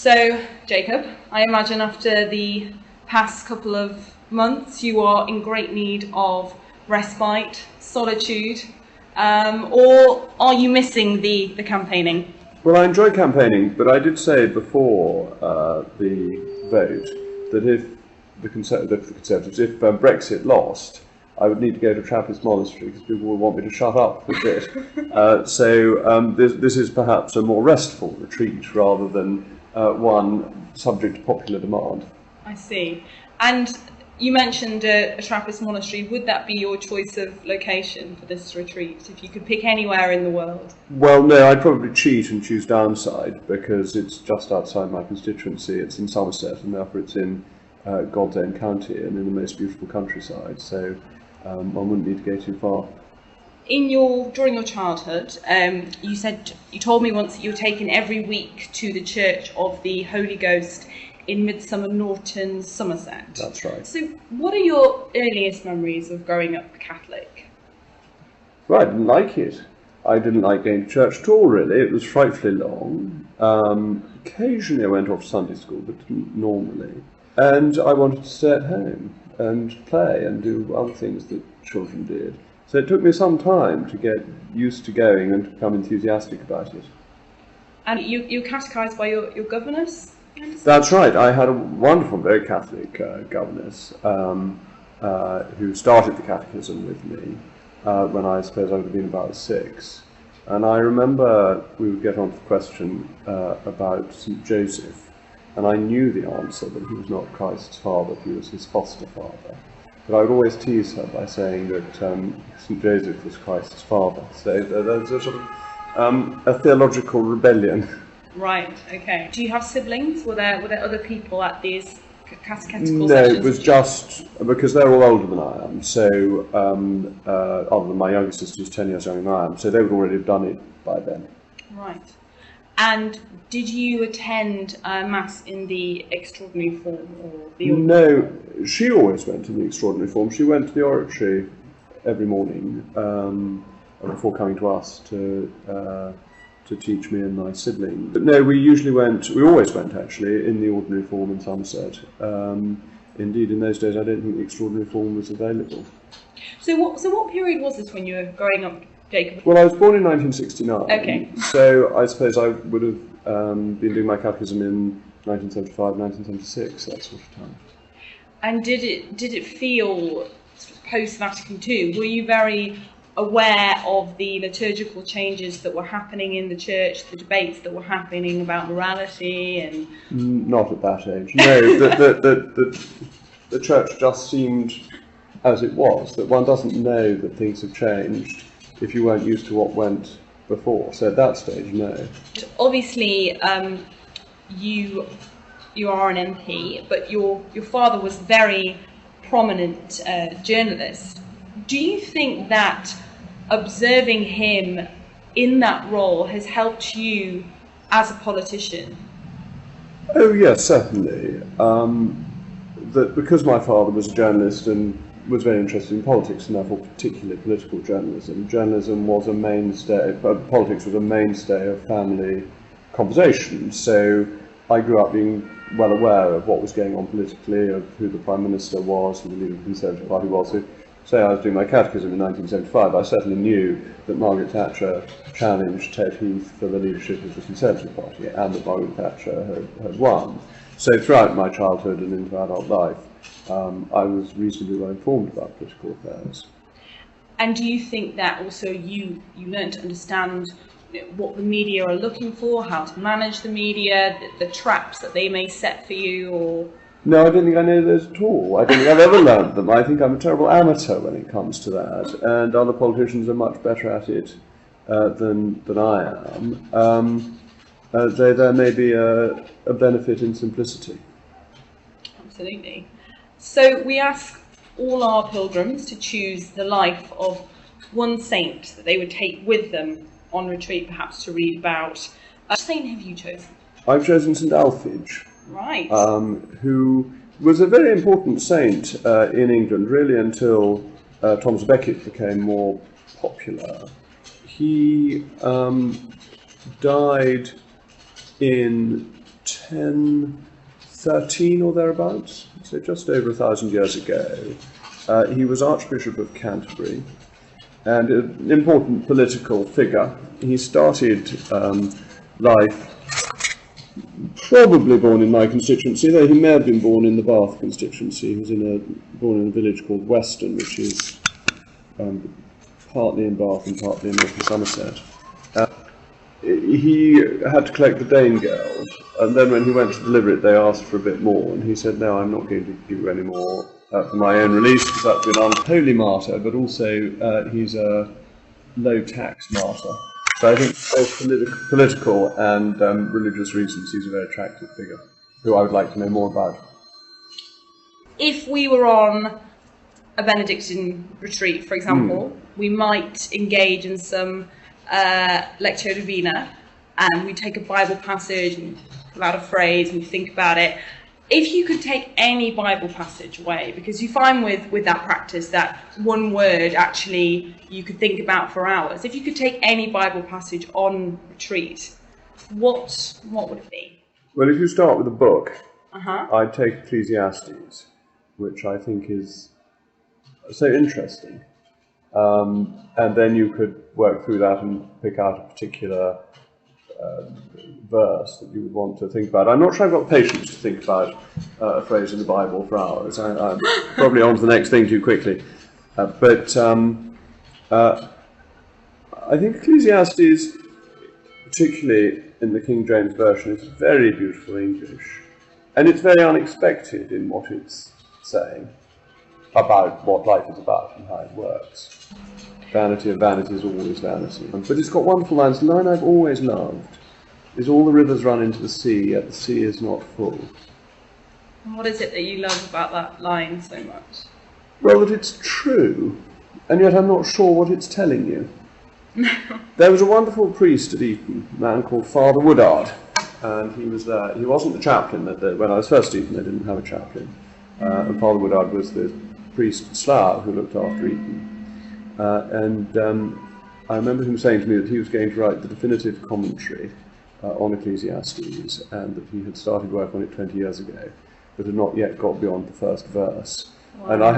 So, Jacob, I imagine after the past couple of months you are in great need of respite, solitude, or are you missing the campaigning? Well, I enjoy campaigning, but I did say before the vote that if the Conservatives, if Brexit lost, I would need to go to Trappist Monastery because people would want me to shut up for a bit. So this is perhaps a more restful retreat rather than one subject to popular demand. I see. And you mentioned a Trappist monastery. Would that be your choice of location for this retreat, if you could pick anywhere in the world? Well, no, I'd probably cheat and choose Downside because it's just outside my constituency. It's in Somerset, and therefore it's in God's Own County and in the most beautiful countryside. So one wouldn't need to go too far. During your childhood, you told me once that you were taken every week to the Church of the Holy Ghost in Midsummer Norton, Somerset. That's right. So what are your earliest memories of growing up Catholic? Well, I didn't like it. I didn't like going to church at all, really. It was frightfully long. Occasionally I went off to Sunday school, but didn't normally. And I wanted to stay at home and play and do other things that children did. So it took me some time to get used to going and to become enthusiastic about it. And you were catechised by your governess? That's right. I had a wonderful, very Catholic governess who started the catechism with me when I suppose I would have been about 6. And I remember we would get on to the question about St. Joseph, and I knew the answer that he was not Christ's father, he was his foster father. But I would always tease her by saying that St. Joseph was Christ's father. So there's a sort of a theological rebellion. Right, okay. Do you have siblings? Were there other people at these catechetical No, sessions? it was just because they're all older than I am. So, other than my younger sister who's 10 years younger than I am, so they would already have done it by then. Right. And did you attend Mass in the extraordinary form or the ordinary form? No, she always went in the extraordinary form. She went to the oratory every morning before coming to us to teach me and my sibling. But no, we always went actually, in the ordinary form in Somerset. Indeed, in those days I don't think the extraordinary form was available. So what period was this when you were growing up, Jacob? Well, I was born in 1969. Okay. So I suppose I would have been doing my catechism in 1975, 1976, that sort of time. And did it feel, post-Vatican II, were you very aware of the liturgical changes that were happening in the church, the debates that were happening about morality and... Not at that age. No, the church just seemed as it was, that one doesn't know that things have changed if you weren't used to what went before. So at that stage, no. Obviously, you are an MP, but your father was a very prominent journalist. Do you think that observing him in that role has helped you as a politician? Oh yes, certainly. That because my father was a journalist and was very interested in politics, and therefore particularly political journalism, journalism was a mainstay, politics was a mainstay of family conversation. So I grew up being well aware of what was going on politically, of who the Prime Minister was, who the leader of the Conservative Party was. So, say I was doing my catechism in 1975, I certainly knew that Margaret Thatcher challenged Ted Heath for the leadership of the Conservative Party, and that Margaret Thatcher had won. So throughout my childhood and into adult life, I was reasonably well informed about political affairs. And do you think that also you learned to understand what the media are looking for, how to manage the media, the traps that they may set for you, or...? No, I don't think I know those at all. I don't think I've ever learned them. I think I'm a terrible amateur when it comes to that, and other politicians are much better at it than I am. Though there may be a benefit in simplicity. Absolutely. So we ask all our pilgrims to choose the life of one saint that they would take with them on retreat, perhaps to read about. What saint have you chosen? I've chosen St. Alphege. Right. Who was a very important saint in England, really until Thomas Becket became more popular. He died in 1013 or thereabouts, so just over 1,000 years ago. He was Archbishop of Canterbury and an important political figure. He started life probably born in my constituency, though he may have been born in the Bath constituency. He was born in a village called Weston, which is partly in Bath and partly in North Somerset. He had to collect the Dane Geld, and then when he went to deliver it, they asked for a bit more, and he said, "No, I'm not going to give you any more for my own release, because that would be an unholy martyr, but also he's a low-tax martyr." So I think for both political and religious reasons, he's a very attractive figure, who I would like to know more about. If we were on a Benedictine retreat, for example, we might engage in some Lectio Divina, and we take a Bible passage and pull out a phrase and think about it. If you could take any Bible passage away, because you find with that practice that one word actually you could think about for hours. If you could take any Bible passage on retreat, what would it be? Well, if you start with a book, I'd take Ecclesiastes, which I think is so interesting. And then you could work through that and pick out a particular verse that you would want to think about. I'm not sure I've got patience to think about a phrase in the Bible for hours. I'm probably on to the next thing too quickly. But I think Ecclesiastes, particularly in the King James Version, is very beautiful English. And it's very unexpected in what it's saying about what life is about and how it works. Vanity of vanities, always vanity. But it's got wonderful lines. The line I've always loved is, "All the rivers run into the sea, yet the sea is not full." And what is it that you love about that line so much? Well, that it's true, and yet I'm not sure what it's telling you. There was a wonderful priest at Eton, a man called Father Woodard, and he was there. He wasn't the chaplain. When I was first at Eton, they didn't have a chaplain. And Father Woodard was the priest at Slough who looked after Eton. I remember him saying to me that he was going to write the definitive commentary on Ecclesiastes, and that he had started work on it 20 years ago, but had not yet got beyond the first verse. Wow. And I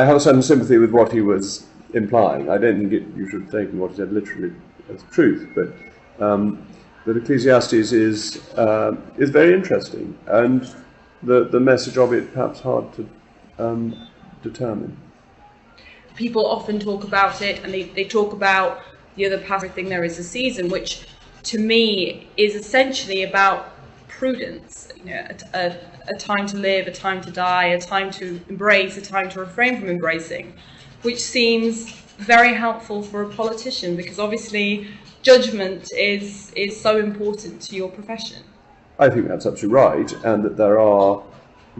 have a certain sympathy with what he was implying. I don't think you should take what he said literally as truth, but that Ecclesiastes is very interesting, and the message of it perhaps hard to determine. People often talk about it, and they talk about the other passage thing, there is a season, which to me is essentially about prudence. You know, a time to live, a time to die, a time to embrace, a time to refrain from embracing, which seems very helpful for a politician, because obviously judgment is so important to your profession. I think that's absolutely right, and that there are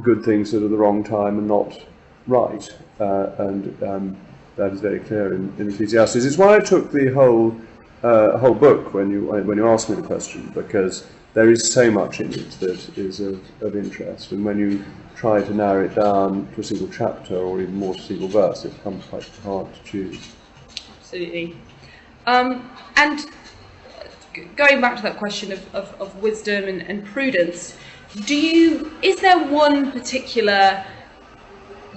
good things that are the wrong time and not right, and that is very clear in Ecclesiastes. It's why I took the whole book when you asked me the question, because there is so much in it that is of interest, and when you try to narrow it down to a single chapter or even more to a single verse, it becomes quite hard to choose. Absolutely. And going back to that question of wisdom and prudence, is there one particular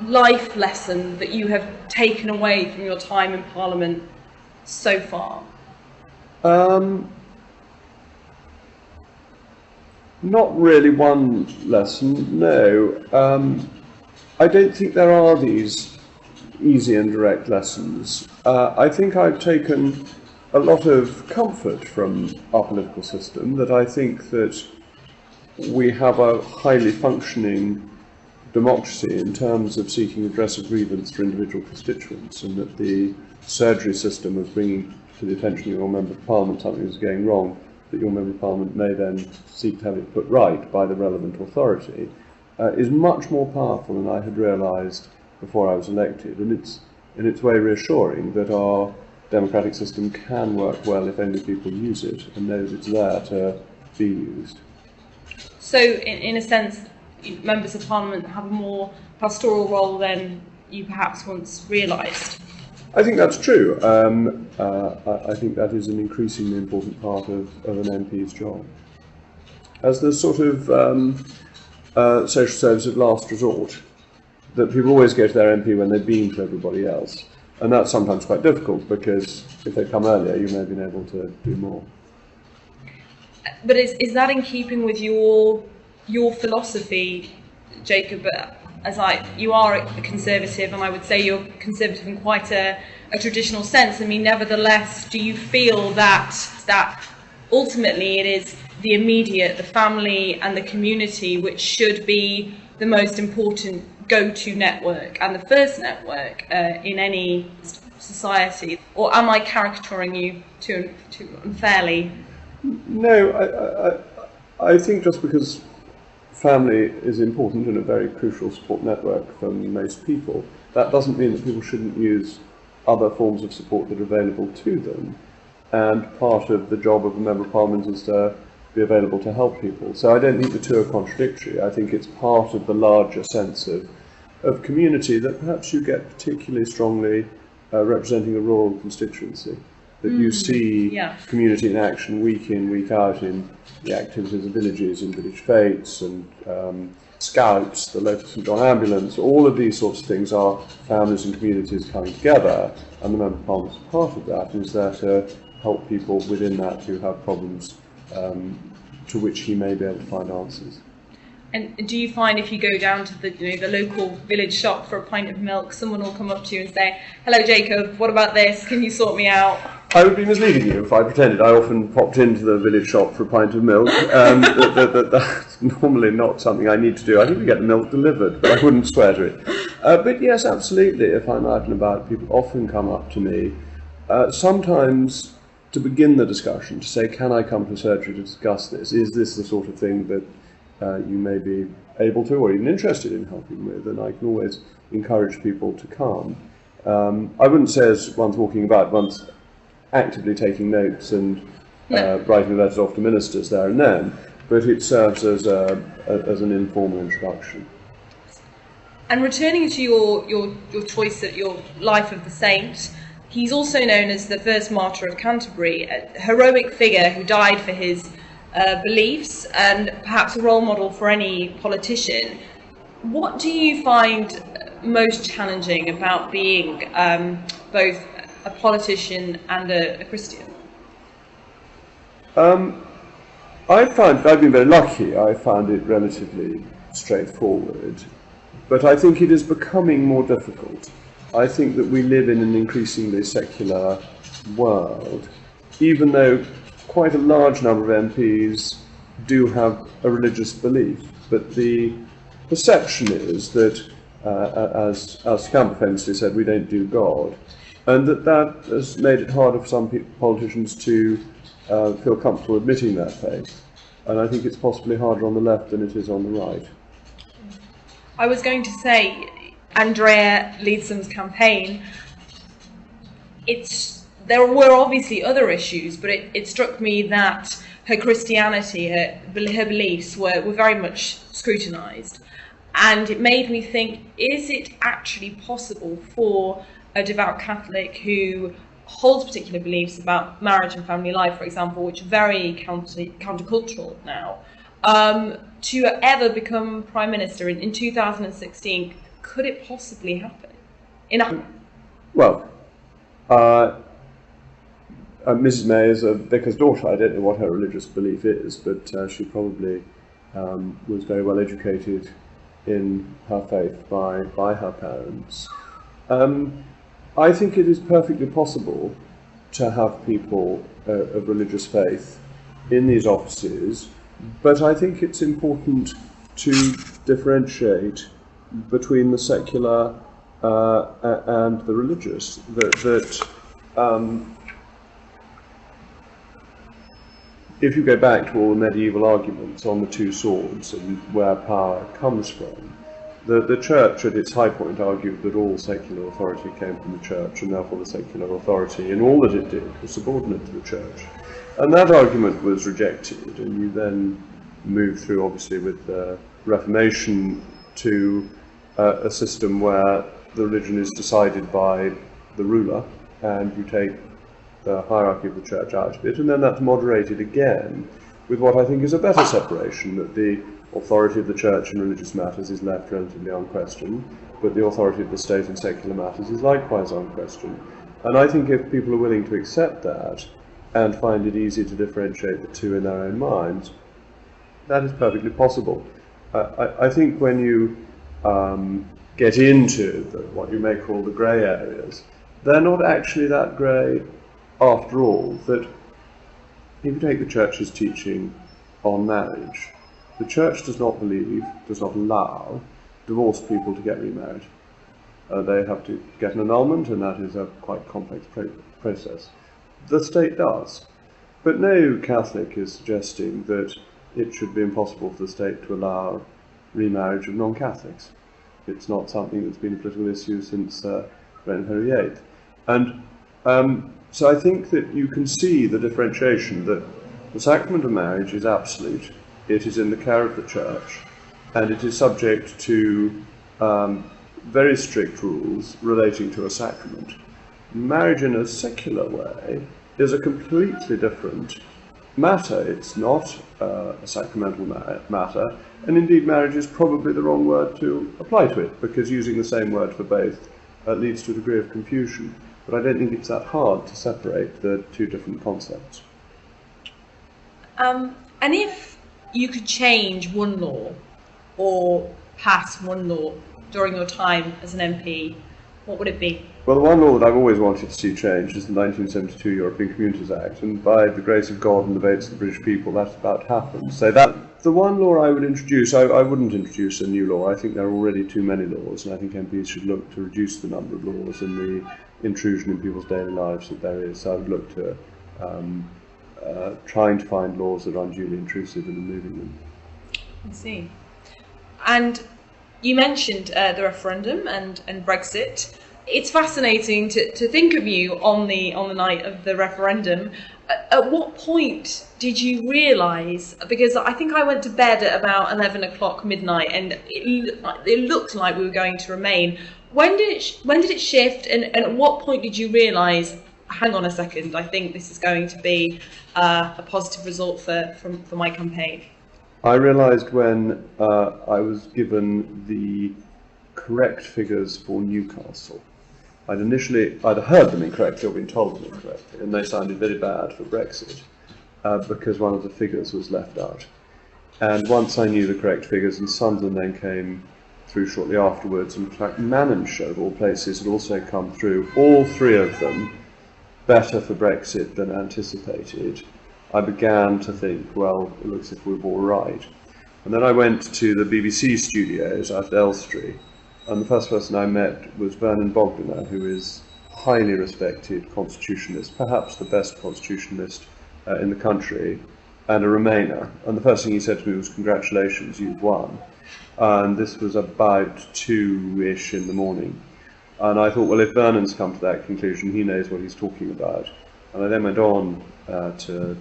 life lesson that you have taken away from your time in Parliament so far? Not really one lesson, no. I don't think there are these easy and direct lessons. I think I've taken a lot of comfort from our political system, that I think that we have a highly functioning democracy in terms of seeking redress of grievance for individual constituents, and that the surgery system of bringing to the attention of your Member of Parliament something that's going wrong, that your Member of Parliament may then seek to have it put right by the relevant authority, is much more powerful than I had realised before I was elected, and it's in its way reassuring that our democratic system can work well if only people use it and know that it's there to be used. So, in a sense, Members of Parliament have a more pastoral role than you perhaps once realised? I think that's true. I think that is an increasingly important part of an MP's job. as the sort of social service of last resort, that people always go to their MP when they've been to everybody else. And that's sometimes quite difficult, because if they come earlier, you may have been able to do more. But is that in keeping with your philosophy, Jacob? You are a conservative, and I would say you're conservative in quite a traditional sense. I mean, nevertheless, do you feel that ultimately it is the immediate, the family and the community which should be the most important go-to network and the first network in any society? Or am I caricaturing you too unfairly? No, I think just because family is important and a very crucial support network for most people, that doesn't mean that people shouldn't use other forms of support that are available to them. And part of the job of a Member of Parliament is to be available to help people. So I don't think the two are contradictory. I think it's part of the larger sense of community that perhaps you get particularly strongly representing a rural constituency. That you see community in action week in, week out in the activities of villages, in village fetes and scouts, the local St John ambulance. All of these sorts of things are families and communities coming together, and the Member of Parliament is part of that, and is there to help people within that who have problems to which he may be able to find answers. And do you find if you go down to the local village shop for a pint of milk, someone will come up to you and say, "Hello, Jacob, what about this? Can you sort me out?" I would be misleading you if I pretended. I often popped into the village shop for a pint of milk. That's normally not something I need to do. I think we get the milk delivered, but I wouldn't swear to it. But yes, absolutely, if I'm out and about, people often come up to me, sometimes to begin the discussion, to say, "Can I come to surgery to discuss this? Is this the sort of thing that you may be able to or even interested in helping with?" And I can always encourage people to come. I wouldn't say as one's walking about, one's actively taking notes and writing letters off to ministers there and then, but it serves as an informal introduction. And returning to your choice at your Life of the Saint, he's also known as the first martyr of Canterbury, a heroic figure who died for his beliefs and perhaps a role model for any politician. What do you find most challenging about being both a politician and a Christian? I've been very lucky. I found it relatively straightforward, but I think it is becoming more difficult. I think that we live in an increasingly secular world, even though quite a large number of MPs do have a religious belief, but the perception is that, as Campbell famously said, we don't do God, and that has made it harder for some politicians to feel comfortable admitting that faith. And I think it's possibly harder on the left than it is on the right. I was going to say, Andrea Leadsom's campaign, there were obviously other issues, but it struck me that her Christianity, her beliefs were very much scrutinised. And it made me think, is it actually possible for a devout Catholic who holds particular beliefs about marriage and family life, for example, which are very countercultural now, to ever become Prime Minister in 2016? Could it possibly happen? Well, Mrs May is a vicar's daughter. I don't know what her religious belief is, but she probably was very well educated in her faith by her parents. I think it is perfectly possible to have people of religious faith in these offices, but I think it's important to differentiate between the secular and the religious. If you go back to all the medieval arguments on the two swords and where power comes from, the Church at its high point argued that all secular authority came from the Church, and therefore the secular authority in all that it did was subordinate to the Church. And that argument was rejected, and you then move through, obviously, with the Reformation to a system where the religion is decided by the ruler, and you take the hierarchy of the Church out of it, and then that's moderated again with what I think is a better separation, that the authority of the church in religious matters is left relatively unquestioned, but the authority of the state in secular matters is likewise unquestioned. And I think if people are willing to accept that and find it easy to differentiate the two in their own minds, that is perfectly possible. I think when you get into what you may call the grey areas, they're not actually that grey after all. That if you take the church's teaching on marriage, the church does not allow divorced people to get remarried. They have to get an annulment, and that is a quite complex process. The state does. But no Catholic is suggesting that it should be impossible for the state to allow remarriage of non-Catholics. It's not something that's been a political issue since Reign of Henry VIII. And so I think that you can see the differentiation, that the sacrament of marriage is absolute, it is in the care of the church, and it is subject to very strict rules relating to a sacrament. Marriage in a secular way is a completely different matter. It's not a sacramental matter, and indeed marriage is probably the wrong word to apply to it, because using the same word for both leads to a degree of confusion. But I don't think it's that hard to separate the two different concepts. And if you could change one law or pass one law during your time as an MP, what would it be? Well, the one law that I've always wanted to see changed is the 1972 European Communities Act, and by the grace of God and the votes of the British people, that's about happened. So that the one law I would introduce, I wouldn't introduce a new law. I think there are already too many laws, and I think MPs should look to reduce the number of laws and the intrusion in people's daily lives that there is. So I would look to trying to find laws that are unduly intrusive and removing them. I see. And you mentioned the referendum and Brexit. It's fascinating to think of you on the night of the referendum. At what point did you realise? Because I think I went to bed at about 11 o'clock midnight, and it looked like we were going to Remain. When did it shift, and at what point did you realise, hang on a second, I think this is going to be a positive result for my campaign? I realised when I was given the correct figures for Newcastle. I'd either heard them incorrectly or been told them incorrectly, and they sounded very bad for Brexit because one of the figures was left out. And once I knew the correct figures, and Sunderland then came through shortly afterwards, and in fact Manonshire, of all places, had also come through, all three of them better for Brexit than anticipated, I began to think, well, it looks as if we're all right. And then I went to the BBC studios at Elstree, and the first person I met was Vernon Bogdanor, who is a highly respected constitutionalist, perhaps the best constitutionalist in the country, and a Remainer. And the first thing he said to me was, "Congratulations, you've won." And this was about 2-ish in the morning. And I thought, well, if Vernon's come to that conclusion, he knows what he's talking about. And I then went on into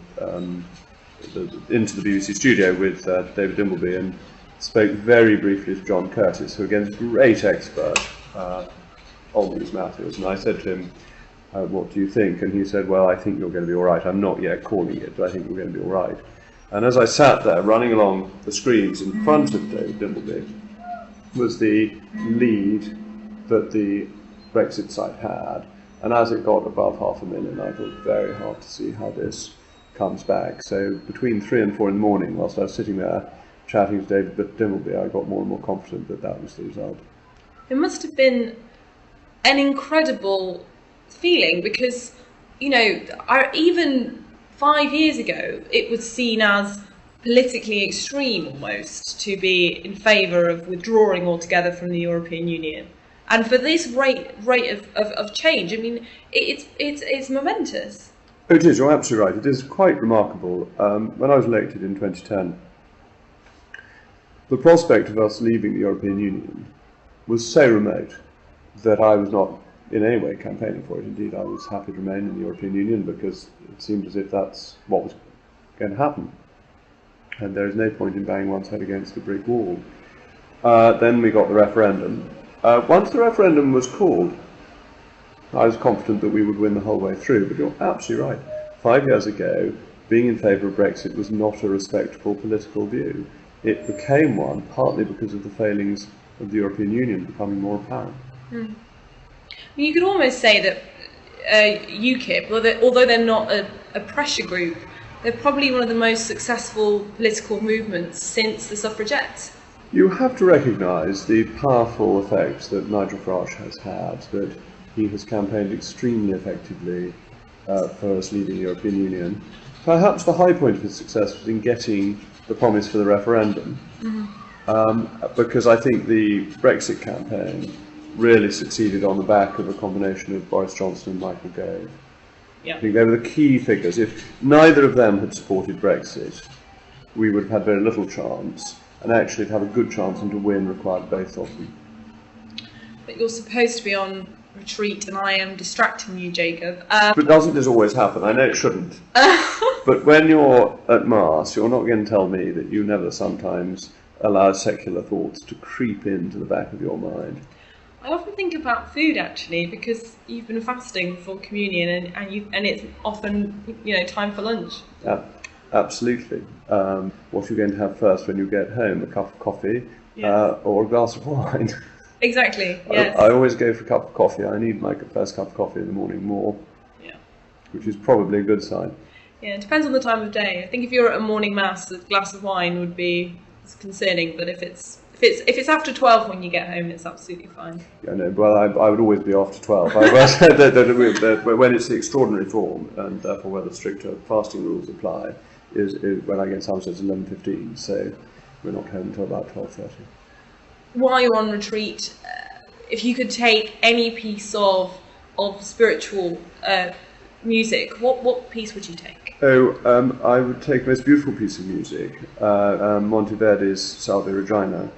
the BBC studio with David Dimbleby and spoke very briefly to John Curtis, who again is a great expert on these matters. And I said to him, what do you think? And he said, well, I think you're going to be all right. I'm not yet calling it, but I think you're going to be all right. And as I sat there running along the screens in front of David Dimbleby was the lead that the Brexit site had. And as it got above 500,000, I thought very hard to see how this comes back. So between 3 and 4 in the morning, whilst I was sitting there chatting to David Dimbleby, I got more and more confident that that was the result. It must have been an incredible feeling because, you know, even 5 years ago, it was seen as politically extreme almost to be in favour of withdrawing altogether from the European Union. And for this rate of change, I mean, it's momentous. It is, you're absolutely right. It is quite remarkable. When I was elected in 2010, the prospect of us leaving the European Union was so remote that I was not in any way campaigning for it. Indeed, I was happy to remain in the European Union because it seemed as if that's what was going to happen. And there is no point in banging one's head against a brick wall. Then we got the referendum. Once the referendum was called, I was confident that we would win the whole way through, but you're absolutely right. 5 years ago, being in favour of Brexit was not a respectable political view. It became one partly because of the failings of the European Union becoming more apparent. You could almost say that UKIP, although they're not a pressure group, they're probably one of the most successful political movements since the suffragettes. You have to recognise the powerful effect that Nigel Farage has had, that he has campaigned extremely effectively for us leaving the European Union. Perhaps the high point of his success was in getting the promise for the referendum, because I think the Brexit campaign really succeeded on the back of a combination of Boris Johnson and Michael Gove. Yeah. I think they were the key figures. If neither of them had supported Brexit, we would have had very little chance, and actually to have a good chance and to win required both of them. But you're supposed to be on retreat, and I am distracting you, Jacob. But doesn't this always happen? I know it shouldn't. But when you're at Mass, you're not going to tell me that you never sometimes allow secular thoughts to creep into the back of your mind. I often think about food, actually, because you've been fasting for communion, and it's often, time for lunch. Absolutely. What are you going to have first when you get home? A cup of coffee, Yes. or a glass of wine? Exactly. Yes. I always go for a cup of coffee. I need my first cup of coffee in the morning more, which is probably a good sign. Yeah, it depends on the time of day. I think if you're at a morning mass, a glass of wine would be concerning, but if it's after 12 when you get home, it's absolutely fine. Yeah, no, well, I would always be after 12. I said that when it's the extraordinary form, and therefore where the stricter fasting rules apply, is when I get some says 11:15, so we're not home until about 12:30. While you're on retreat, if you could take any piece of spiritual music, what piece would you take? I would take the most beautiful piece of music, Monteverdi's Salve Regina,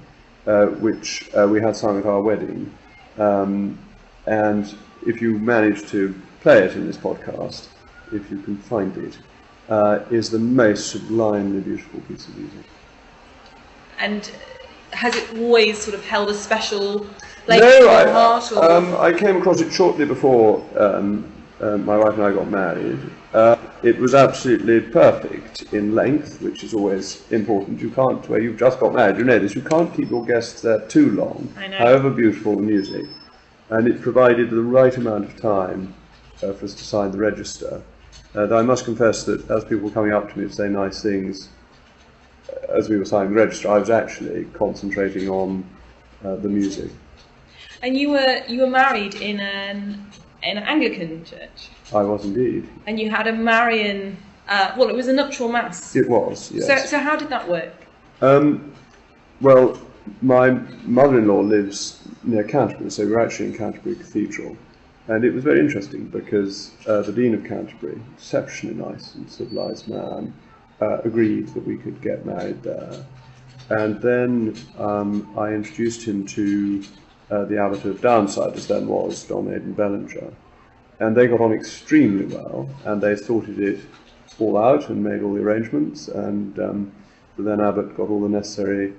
which we had sung at our wedding. And if you manage to play it in this podcast, if you can find it, is the most sublimely beautiful piece of music. And has it always sort of held a special place in your heart? I came across it shortly before my wife and I got married. It was absolutely perfect in length, which is always important. You can't, where you've just got married, you know this, you can't keep your guests there too long, however beautiful the music. And it provided the right amount of time for us to sign the register. Though I must confess that as people were coming up to me to say nice things, as we were signing the register, I was actually concentrating on the music. And you were married in an Anglican church? I was indeed. And you had a Marian, it was a nuptial mass? It was, yes. So how did that work? Well, my mother-in-law lives near Canterbury, so we were actually in Canterbury Cathedral. And it was very interesting because the Dean of Canterbury, exceptionally nice and civilised man, agreed that we could get married there. And then I introduced him to the Abbot of Downside, as then was, Dom Aidan Bellinger. And they got on extremely well, and they sorted it all out and made all the arrangements, and the then Abbot got all the necessary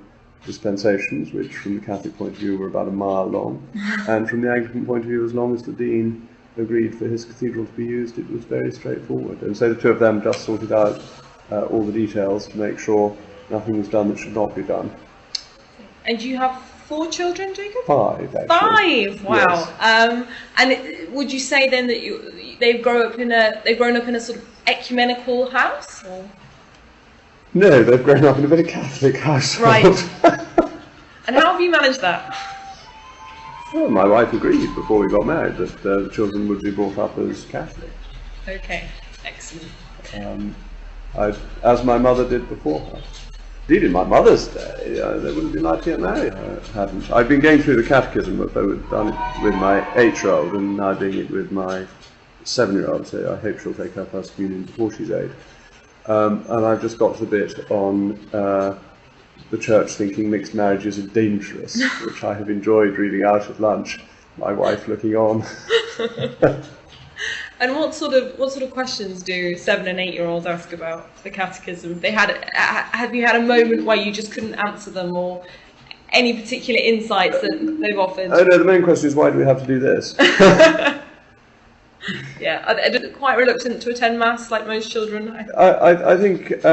dispensations, which from the Catholic point of view were about a mile long, and from the Anglican point of view, as long as the Dean agreed for his cathedral to be used, it was very straightforward. And so the two of them just sorted out all the details to make sure nothing was done that should not be done. And you have 4 children, Jacob? 5, actually. 5, wow. Yes. And would you say then that they've grown up in a sort of ecumenical house? Or? No, they've grown up in a very Catholic household. Right. And how have you managed that? Well, my wife agreed before we got married that the children would be brought up as Catholic. Okay, excellent. As my mother did before her. Indeed, in my mother's day, they wouldn't be allowed to get married. Hadn't. I've been going through the catechism, but I've done it with my 8-year-old and now doing it with my 7-year-old, so I hope she'll take her first communion before she's 8. And I've just got to the bit on the church thinking mixed marriages are dangerous, which I have enjoyed reading out at lunch, my wife looking on. And what sort of questions do 7- and 8-year-olds ask about the catechism? Have you had a moment where you just couldn't answer them, or any particular insights that they've offered? Oh no, the main question is, why do we have to do this? Yeah, are quite reluctant to attend mass like most children. I think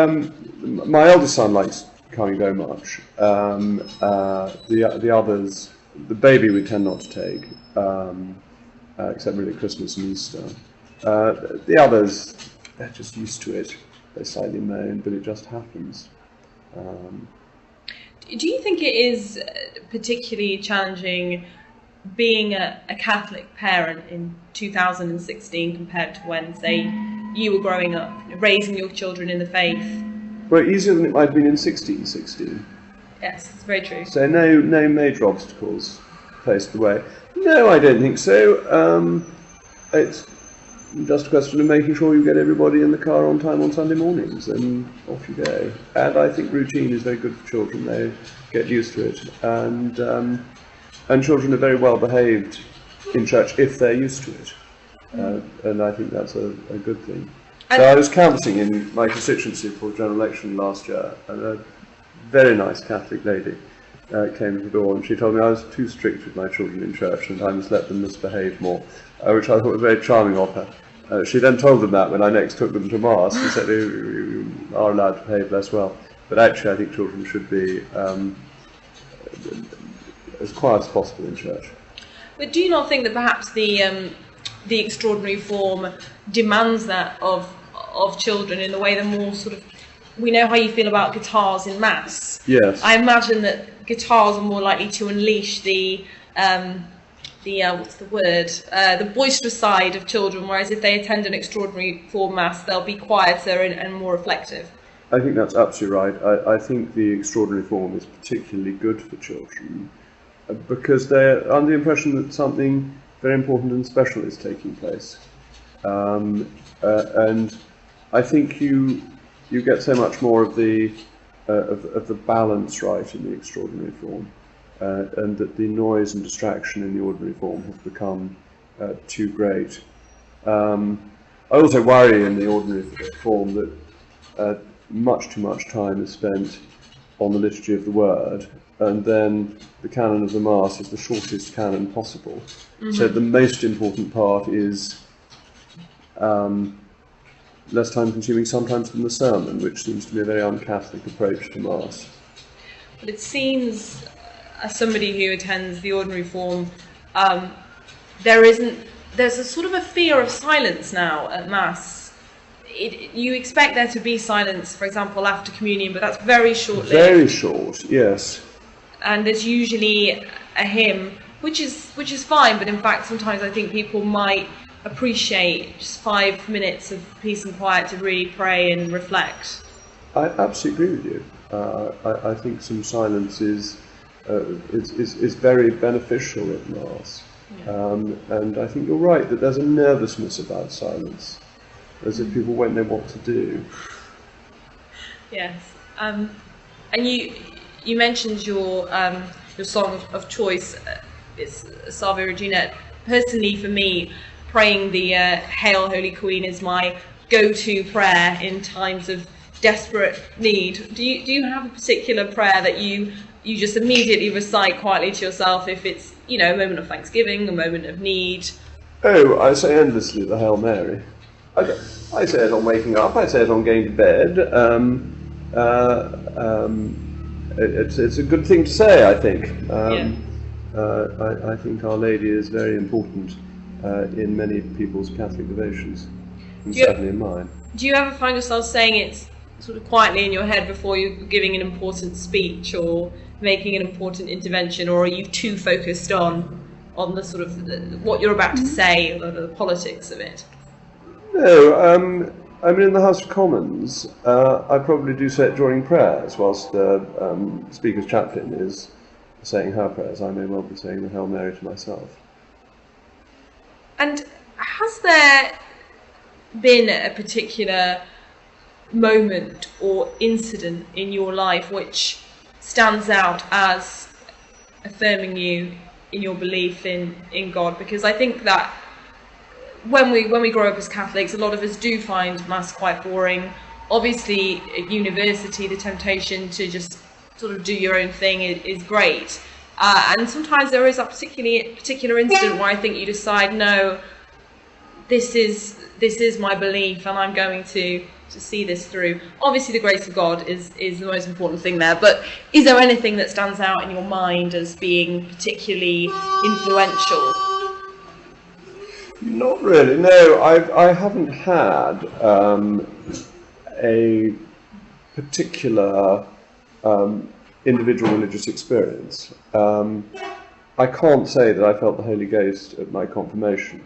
my eldest son likes coming very much. The others, the baby we tend not to take, except really Christmas and Easter. The others, they're just used to it. They slightly moan, but it just happens. Do you think it is particularly challenging being a Catholic parent in 2016 compared to when, say, you were growing up, raising your children in the faith? Well, easier than it might have been in 1616. Yes, it's very true. So no major obstacles faced the way. No, I don't think so. It's just a question of making sure you get everybody in the car on time on Sunday mornings, and off you go. And I think routine is very good for children. They get used to it, and children are very well behaved in church if they're used to it, and I think that's a good thing. So I was canvassing in my constituency for the general election last year, and a very nice Catholic lady came to the door, and she told me I was too strict with my children in church and I must let them misbehave more, which I thought was very charming of her. She then told them that when I next took them to Mass, and said you are allowed to behave less well. But actually I think children should be as quiet as possible in church. But do you not think that perhaps the extraordinary form demands that of children in a way they're more sort of... We know how you feel about guitars in Mass. Yes. I imagine that guitars are more likely to unleash the the boisterous side of children, whereas if they attend an extraordinary form Mass, they'll be quieter and more reflective. I think that's absolutely right. I think the extraordinary form is particularly good for children because they're under the impression that something very important and special is taking place. And I think you get so much more of the balance right in the extraordinary form, and that the noise and distraction in the ordinary form have become too great. I also worry in the ordinary form that much too much time is spent on the liturgy of the word, and then the canon of the Mass is the shortest canon possible. Mm-hmm. So the most important part is less time consuming sometimes than the sermon, which seems to be a very un-Catholic approach to Mass. But it seems, as somebody who attends the ordinary form, there's a sort of a fear of silence now at Mass. You expect there to be silence, for example, after communion, but that's very short-lived. Very short, yes. And there's usually a hymn, which is fine, but in fact sometimes I think people might appreciate just 5 minutes of peace and quiet to really pray and reflect. I absolutely agree with you. I think some silence is very beneficial at Mass. Yeah. And I think you're right that there's a nervousness about silence, as if people won't know what to do. Yes. And you mentioned your song of choice. It's Salve Regina. Personally, for me, praying the Hail Holy Queen is my go-to prayer in times of desperate need. Do you have a particular prayer that you just immediately recite quietly to yourself if it's, a moment of thanksgiving, a moment of need? Oh, I say endlessly the Hail Mary. I say it on waking up, I say it on going to bed. It's a good thing to say, I think. I think Our Lady is very important in many people's Catholic devotions, and certainly in mine. Do you ever find yourself saying it sort of quietly in your head before you're giving an important speech or making an important intervention, or are you too focused on the sort of what you're about to say, or the politics of it? No, I mean, in the House of Commons, I probably do say it during prayers, whilst the Speaker's chaplain is saying her prayers. I may well be saying the Hail Mary to myself. And has there been a particular moment or incident in your life which stands out as affirming you in your belief in God? Because I think that when we grow up as Catholics, a lot of us do find Mass quite boring. Obviously, at university, the temptation to just sort of do your own thing is great. And sometimes there is a particular incident where I think you decide, no, this is my belief, and I'm going to see this through. Obviously, the grace of God is the most important thing there. But is there anything that stands out in your mind as being particularly influential? Not really. No, I haven't had a particular individual religious experience. I can't say that I felt the Holy Ghost at my confirmation.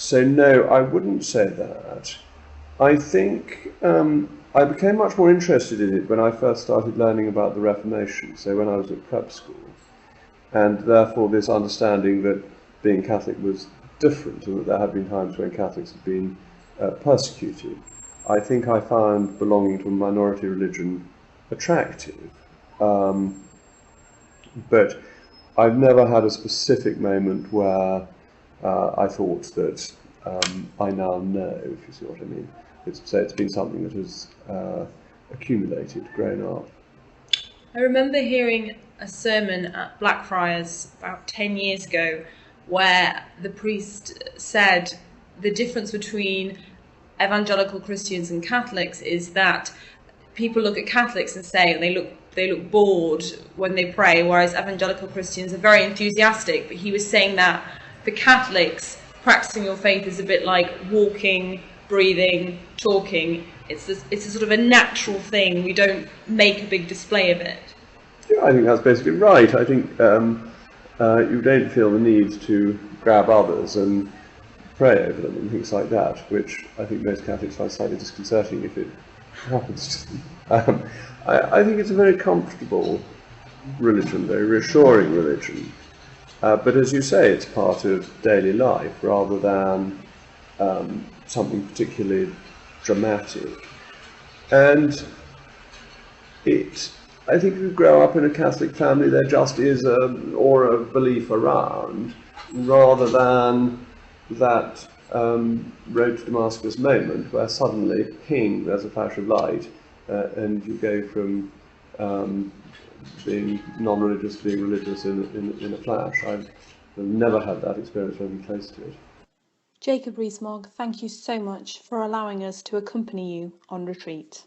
So no, I wouldn't say that. I think I became much more interested in it when I first started learning about the Reformation, so when I was at prep school. And therefore this understanding that being Catholic was different and that there had been times when Catholics had been persecuted. I think I found belonging to a minority religion attractive. But I've never had a specific moment where I thought that I now know, if you see what I mean. It's been something that has accumulated, grown up. I remember hearing a sermon at Blackfriars about 10 years ago where the priest said the difference between evangelical Christians and Catholics is that people look at Catholics and say they look bored when they pray, whereas evangelical Christians are very enthusiastic. But he was saying that for Catholics, practicing your faith is a bit like walking, breathing, talking. It's a sort of a natural thing. We don't make a big display of it. Yeah, I think that's basically right. I think you don't feel the need to grab others and pray over them and things like that, which I think most Catholics find slightly disconcerting if it happens to them. I think it's a very comfortable religion, very reassuring religion. But as you say, it's part of daily life rather than something particularly dramatic. And I think if you grow up in a Catholic family, there just is an aura of belief around, rather than that road to Damascus moment where suddenly, ping, there's a flash of light, and you go from being non-religious to being religious in a flash. I've never had that experience or even close to it. Jacob Rees-Mogg, thank you so much for allowing us to accompany you on retreat.